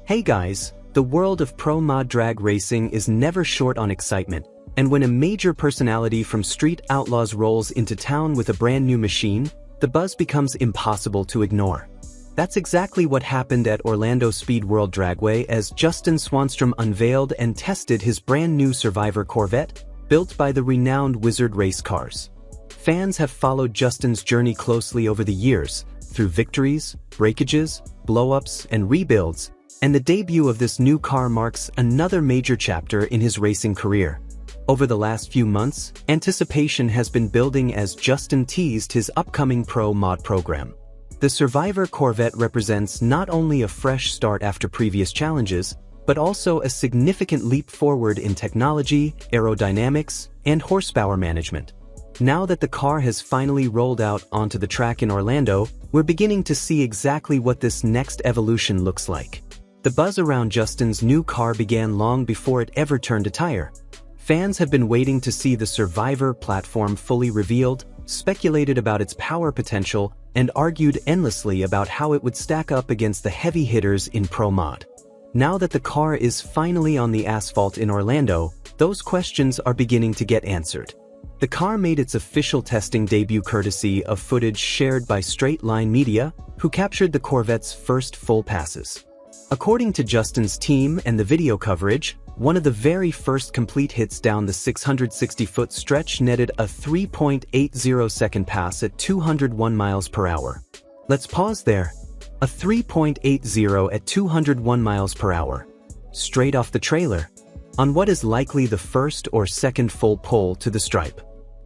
Hey guys, the world of pro mod drag racing is never short on excitement, and when a major personality from Street Outlaws rolls into town with a brand new machine, the buzz becomes impossible to ignore. That's exactly what happened at Orlando Speed World Dragway as Justin Swanstrom unveiled and tested his brand new Survivor Corvette, built by the renowned Wizard Race Cars. Fans have followed Justin's journey closely over the years, through victories, breakages, blow-ups, and rebuilds, and the debut of this new car marks another major chapter in his racing career. Over the last few months, anticipation has been building as Justin teased his upcoming Pro Mod program. The Survivor Corvette represents not only a fresh start after previous challenges, but also a significant leap forward in technology, aerodynamics, and horsepower management. Now that the car has finally rolled out onto the track in Orlando, we're beginning to see exactly what this next evolution looks like. The buzz around Justin's new car began long before it ever turned a tire. Fans have been waiting to see the Survivor platform fully revealed, speculated about its power potential, and argued endlessly about how it would stack up against the heavy hitters in Pro Mod. Now that the car is finally on the asphalt in Orlando, those questions are beginning to get answered. The car made its official testing debut courtesy of footage shared by Straight Line Media, who captured the Corvette's first full passes. According to Justin's team and the video coverage, one of the very first complete hits down the 660-foot stretch netted a 3.80-second pass at 201 miles per hour. Let's pause there. A 3.80 at 201 miles per hour. Straight off the trailer. On what is likely the first or second full pull to the stripe.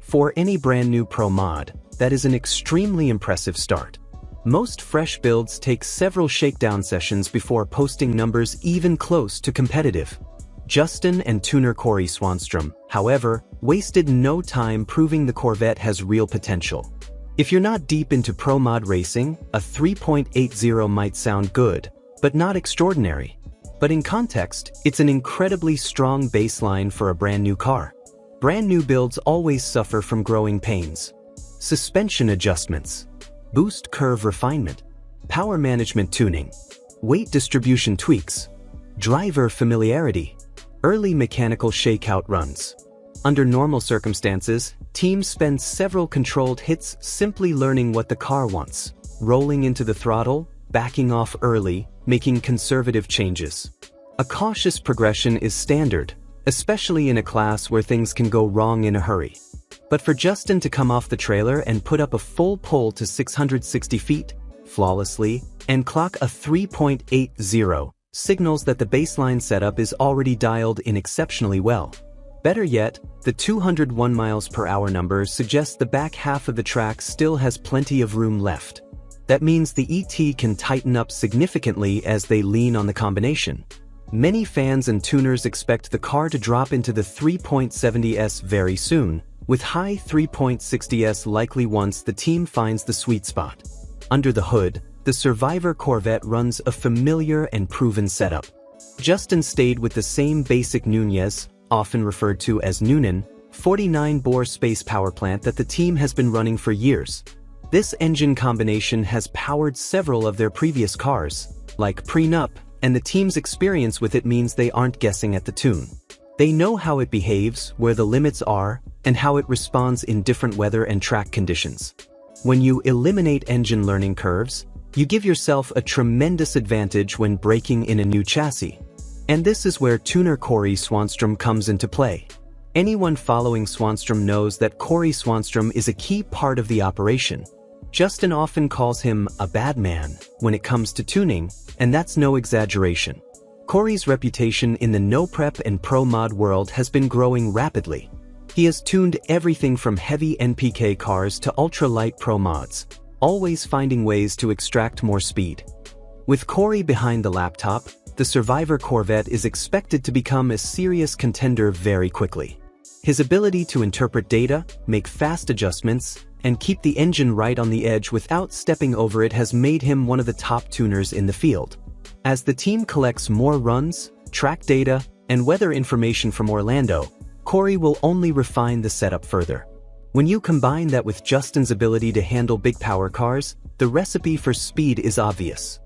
For any brand new Pro Mod, that is an extremely impressive start. Most fresh builds take several shakedown sessions before posting numbers even close to competitive. Justin and tuner Corey Swanstrom, however, wasted no time proving the Corvette has real potential. If you're not deep into Pro Mod racing, a 3.80 might sound good, but not extraordinary. But in context, it's an incredibly strong baseline for a brand new car. Brand new builds always suffer from growing pains. Suspension adjustments. Boost curve refinement, power management tuning, weight distribution tweaks, driver familiarity, early mechanical shakeout runs. Under normal circumstances, teams spend several controlled hits simply learning what the car wants, rolling into the throttle, backing off early, making conservative changes. A cautious progression is standard, especially in a class where things can go wrong in a hurry. But for Justin to come off the trailer and put up a full pull to 660 feet, flawlessly, and clock a 3.80, signals that the baseline setup is already dialed in exceptionally well. Better yet, the 201 miles per hour number suggests the back half of the track still has plenty of room left. That means the ET can tighten up significantly as they lean on the combination. Many fans and tuners expect the car to drop into the 3.70s very soon, with high 3.60s likely once the team finds the sweet spot. Under the hood, the Survivor Corvette runs a familiar and proven setup. Justin stayed with the same basic Nunez, often referred to as Noonan, 49-bore space power plant that the team has been running for years. This engine combination has powered several of their previous cars, like Prenup, and the team's experience with it means they aren't guessing at the tune. They know how it behaves, where the limits are, and how it responds in different weather and track conditions. When you eliminate engine learning curves, you give yourself a tremendous advantage when braking in a new chassis. And this is where tuner Corey Swanstrom comes into play. Anyone following Swanstrom knows that Corey Swanstrom is a key part of the operation. Justin often calls him a bad man when it comes to tuning, and that's no exaggeration. Corey's reputation in the no-prep and Pro Mod world has been growing rapidly. He has tuned everything from heavy NPK cars to ultra-light Pro Mods, always finding ways to extract more speed. With Corey behind the laptop, the Survivor Corvette is expected to become a serious contender very quickly. His ability to interpret data, make fast adjustments, and keep the engine right on the edge without stepping over it has made him one of the top tuners in the field. As the team collects more runs, track data, and weather information from Orlando, Corey will only refine the setup further. When you combine that with Justin's ability to handle big power cars, the recipe for speed is obvious.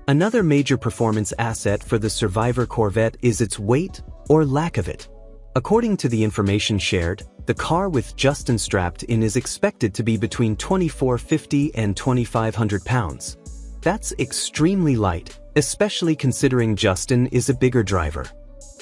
Another major performance asset for the Survivor Corvette is its weight, or lack of it. According to the information shared, the car with Justin strapped in is expected to be between 2,450 and 2,500 pounds. That's extremely light, especially considering Justin is a bigger driver.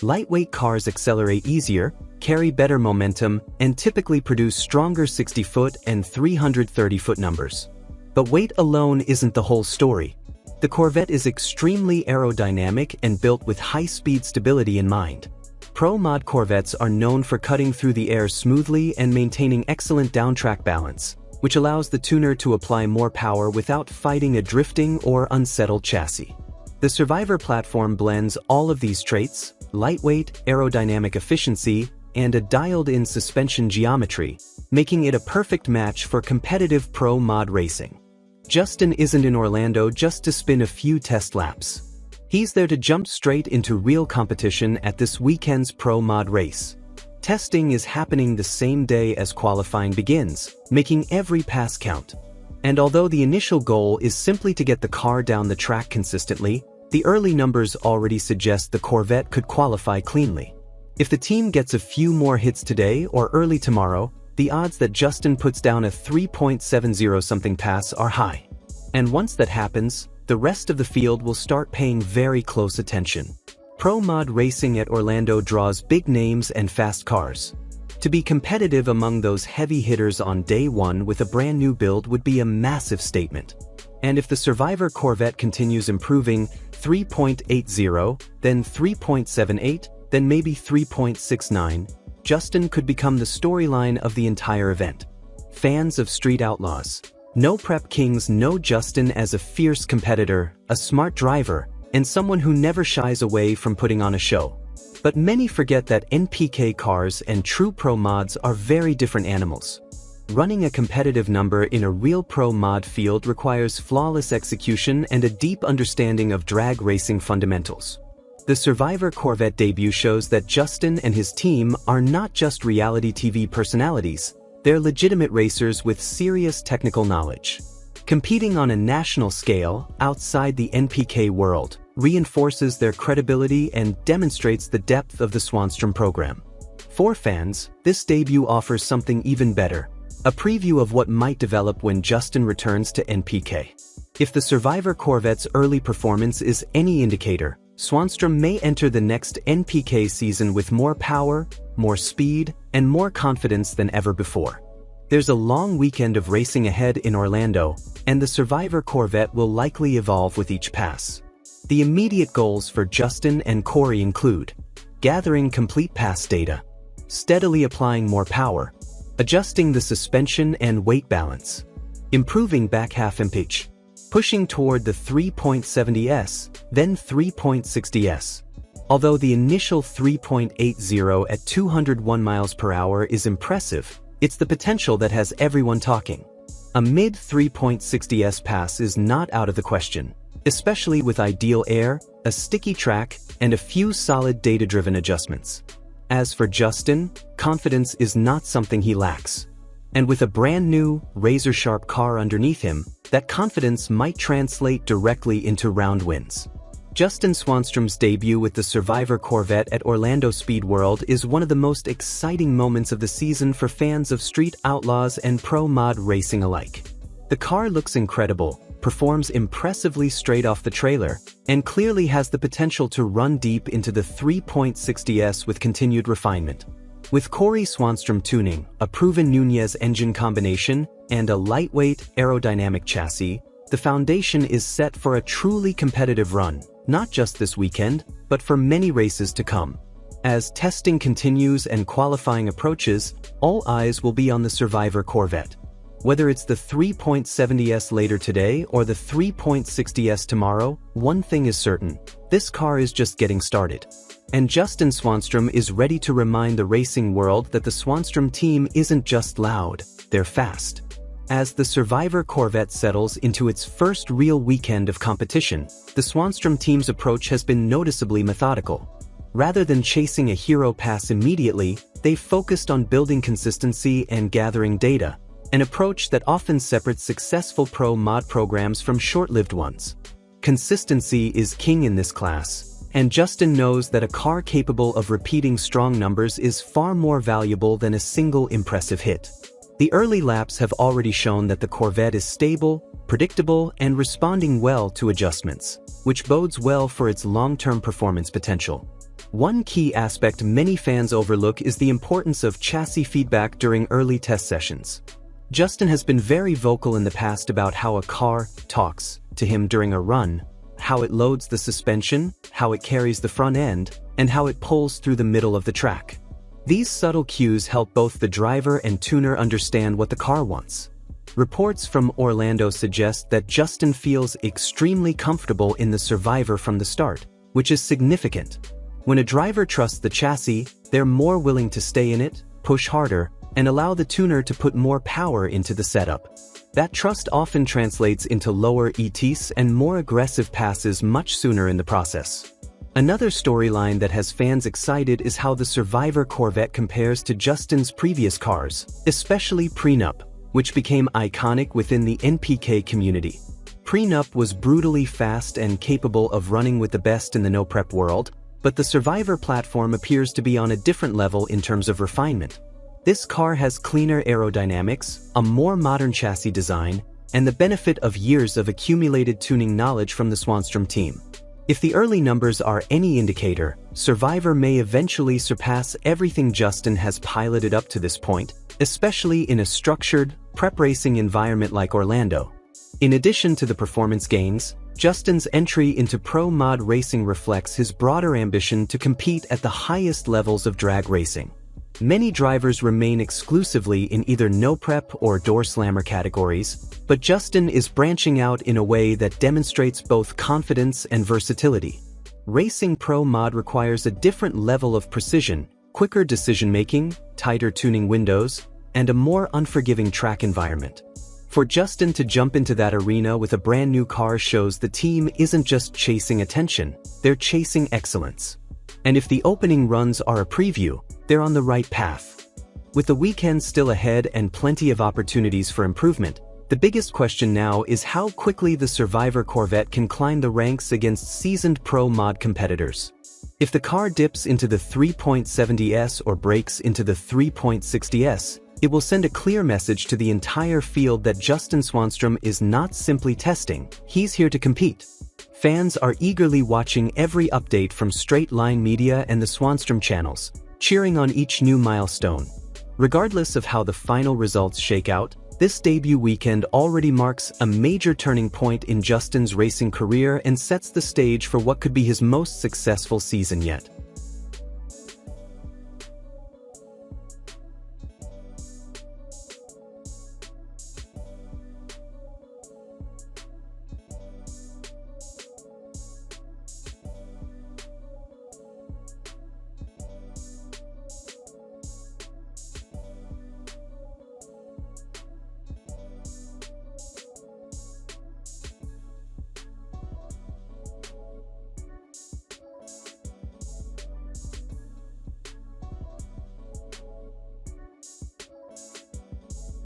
Lightweight cars accelerate easier, carry better momentum, and typically produce stronger 60-foot and 330-foot numbers. But weight alone isn't the whole story. The Corvette is extremely aerodynamic and built with high-speed stability in mind. Pro Mod Corvettes are known for cutting through the air smoothly and maintaining excellent downtrack balance, which allows the tuner to apply more power without fighting a drifting or unsettled chassis. The Survivor platform blends all of these traits: lightweight, aerodynamic efficiency, and a dialed-in suspension geometry, making it a perfect match for competitive pro mod racing. Justin isn't in Orlando just to spin a few test laps. He's there to jump straight into real competition at this weekend's pro mod race. Testing is happening the same day as qualifying begins, making every pass count. And although the initial goal is simply to get the car down the track consistently, the early numbers already suggest the Corvette could qualify cleanly. If the team gets a few more hits today or early tomorrow, the odds that Justin puts down a 3.70-something pass are high. And once that happens, the rest of the field will start paying very close attention. Pro Mod racing at Orlando draws big names and fast cars. To be competitive among those heavy hitters on day one with a brand new build would be a massive statement. And if the Survivor Corvette continues improving 3.80, then 3.78, then maybe 3.69, Justin could become the storyline of the entire event. Fans of Street Outlaws, No Prep Kings know Justin as a fierce competitor, a smart driver, and someone who never shies away from putting on a show. But many forget that NPK cars and true pro mods are very different animals. Running a competitive number in a real pro mod field requires flawless execution and a deep understanding of drag racing fundamentals. The Survivor Corvette debut shows that Justin and his team are not just reality TV personalities, they're legitimate racers with serious technical knowledge. Competing on a national scale, outside the NPK world, reinforces their credibility and demonstrates the depth of the Swanstrom program. For fans, this debut offers something even better: a preview of what might develop when Justin returns to NPK. If the Survivor Corvette's early performance is any indicator, Swanstrom may enter the next NPK season with more power, more speed, and more confidence than ever before. There's a long weekend of racing ahead in Orlando, and the Survivor Corvette will likely evolve with each pass. The immediate goals for Justin and Corey include gathering complete pass data, steadily applying more power, adjusting the suspension and weight balance, improving back half impage, pushing toward the 3.70s, then 3.60s. Although the initial 3.80 at 201 miles per hour is impressive, it's the potential that has everyone talking. A mid 3.60s pass is not out of the question, especially with ideal air, a sticky track, and a few solid data-driven adjustments. As for Justin, confidence is not something he lacks. And with a brand new, razor-sharp car underneath him, that confidence might translate directly into round wins. Justin Swanstrom's debut with the Survivor Corvette at Orlando Speed World is one of the most exciting moments of the season for fans of Street Outlaws and Pro Mod racing alike. The car looks incredible, performs impressively straight off the trailer, and clearly has the potential to run deep into the 3.60s with continued refinement. With Corey Swanstrom tuning, a proven Nunez engine combination, and a lightweight, aerodynamic chassis, the foundation is set for a truly competitive run, not just this weekend, but for many races to come. As testing continues and qualifying approaches, all eyes will be on the Survivor Corvette. Whether it's the 3.70s later today or the 3.60s tomorrow, one thing is certain: this car is just getting started. And Justin Swanstrom is ready to remind the racing world that the Swanstrom team isn't just loud, they're fast. As the Survivor Corvette settles into its first real weekend of competition, the Swanstrom team's approach has been noticeably methodical. Rather than chasing a hero pass immediately, they've focused on building consistency and gathering data, an approach that often separates successful pro mod programs from short-lived ones. Consistency is king in this class, and Justin knows that a car capable of repeating strong numbers is far more valuable than a single impressive hit. The early laps have already shown that the Corvette is stable, predictable, and responding well to adjustments, which bodes well for its long-term performance potential. One key aspect many fans overlook is the importance of chassis feedback during early test sessions. Justin has been very vocal in the past about how a car talks to him during a run, how it loads the suspension, how it carries the front end, and how it pulls through the middle of the track. These subtle cues help both the driver and tuner understand what the car wants. Reports from Orlando suggest that Justin feels extremely comfortable in the Survivor from the start, which is significant. When a driver trusts the chassis, they're more willing to stay in it, push harder, and allow the tuner to put more power into the setup. That trust often translates into lower ETs and more aggressive passes much sooner in the process. Another storyline that has fans excited is how the Survivor Corvette compares to Justin's previous cars, especially Prenup, which became iconic within the NPK community. Prenup was brutally fast and capable of running with the best in the no-prep world, but the Survivor platform appears to be on a different level in terms of refinement. This car has cleaner aerodynamics, a more modern chassis design, and the benefit of years of accumulated tuning knowledge from the Swanstrom team. If the early numbers are any indicator, Survivor may eventually surpass everything Justin has piloted up to this point, especially in a structured, prep racing environment like Orlando. In addition to the performance gains, Justin's entry into pro mod racing reflects his broader ambition to compete at the highest levels of drag racing. Many drivers remain exclusively in either no-prep or door slammer categories, but Justin is branching out in a way that demonstrates both confidence and versatility. Racing pro mod requires a different level of precision, quicker decision-making, tighter tuning windows, and a more unforgiving track environment. For Justin to jump into that arena with a brand new car shows the team isn't just chasing attention, they're chasing excellence. And if the opening runs are a preview, they're on the right path. With the weekend still ahead and plenty of opportunities for improvement, the biggest question now is how quickly the Survivor Corvette can climb the ranks against seasoned pro mod competitors. If the car dips into the 3.70s or breaks into the 3.60s, it will send a clear message to the entire field that Justin Swanstrom is not simply testing, he's here to compete. Fans are eagerly watching every update from Straight Line Media and the Swanstrom channels, cheering on each new milestone. Regardless of how the final results shake out, this debut weekend already marks a major turning point in Justin's racing career and sets the stage for what could be his most successful season yet.